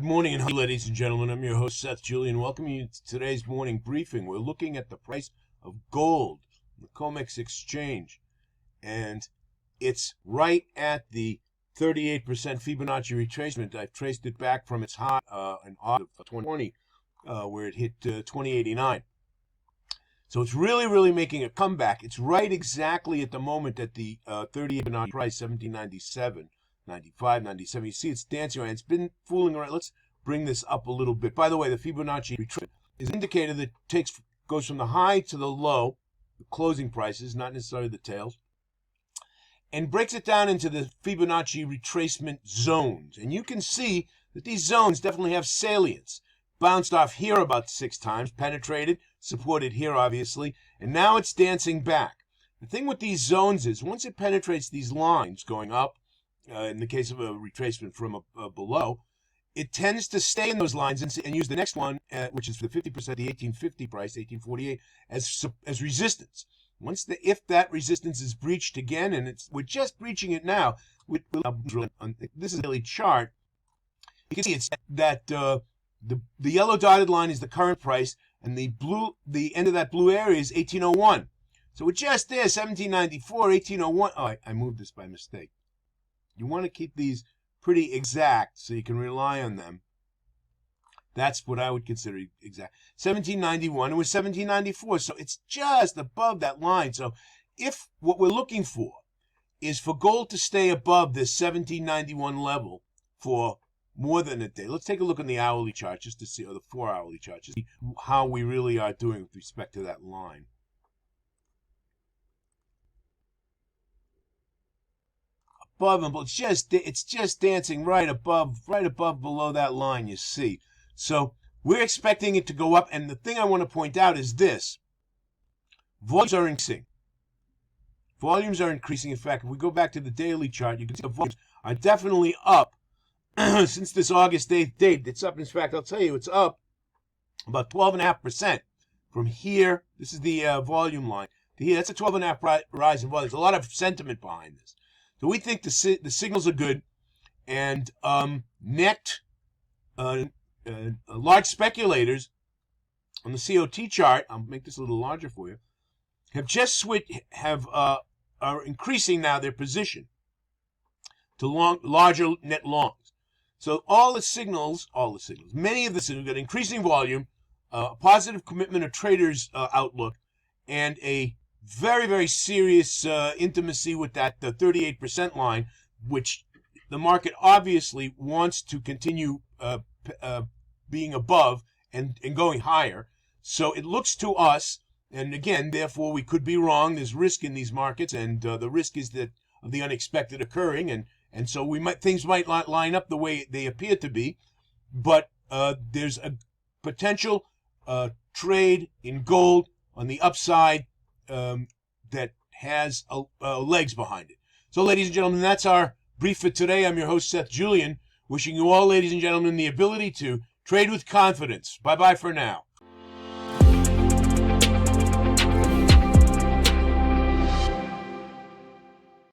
Good morning and hello, ladies and gentlemen. I'm your host, Seth Julian. Welcoming you to today's morning briefing. We're looking at the price of gold, the COMEX exchange, and it's right at the 38% Fibonacci retracement. I've traced it back from its high in August of 2020, where it hit 2089. So it's really making a comeback. It's right exactly at the moment at the 38 Fibonacci price, 1797. 95, 97. You see it's dancing around. It's been fooling around. Let's bring this up a little bit. By the way, the Fibonacci retracement is an indicator that goes from the high to the low, the closing prices, not necessarily the tails, and breaks it down into the Fibonacci retracement zones. And you can see that these zones definitely have salience. Bounced off here about 6 times, penetrated, supported here obviously, and now it's dancing back. The thing with these zones is once it penetrates these lines going up, in the case of a retracement from below, it tends to stay in those lines and use the next one, which is for the 50%, the 1850 price, 1848, as resistance. If that resistance is breached again, and we're just breaching it now, this is a daily chart. You can see it's that the yellow dotted line is the current price, and the end of that blue area is 1801. So we're just there, 1794, 1801. Oh, I moved this by mistake. You want to keep these pretty exact so you can rely on them. That's what I would consider exact. 1791, it was 1794, so it's just above that line. So if what we're looking for is for gold to stay above this 1791 level for more than a day, let's take a look on the hourly chart just to see, or the 4-hourly chart, just to see how we really are doing with respect to that line. Above them, but it's just dancing right above below that line, you see. So we're expecting it to go up, and the thing I want to point out is this: volumes are increasing. Volumes are increasing. In fact, if we go back to the daily chart, you can see the volumes are definitely up since this August 8th date. It's up. In fact, I'll tell you, it's up about 12.5% from here. This is the volume line to here. That's a 12.5% rise in volume. There's a lot of sentiment behind this. So we think the signals are good, and large speculators on the COT chart, I'll make this a little larger for you, have just switched, are increasing now their position to larger net longs. So all the signals, many of the signals got increasing volume, positive commitment of traders' outlook, and a very serious intimacy with that the 38% line, which the market obviously wants to continue being above and going higher. So it looks to us, and again, therefore we could be wrong. There's risk in these markets, and the risk is that of the unexpected occurring, and so things might not line up the way they appear to be, but there's a potential trade in gold on the upside that has legs behind it. So, ladies and gentlemen, that's our brief for today. I'm your host, Seth Julian, wishing you all, ladies and gentlemen, the ability to trade with confidence. Bye-bye for now.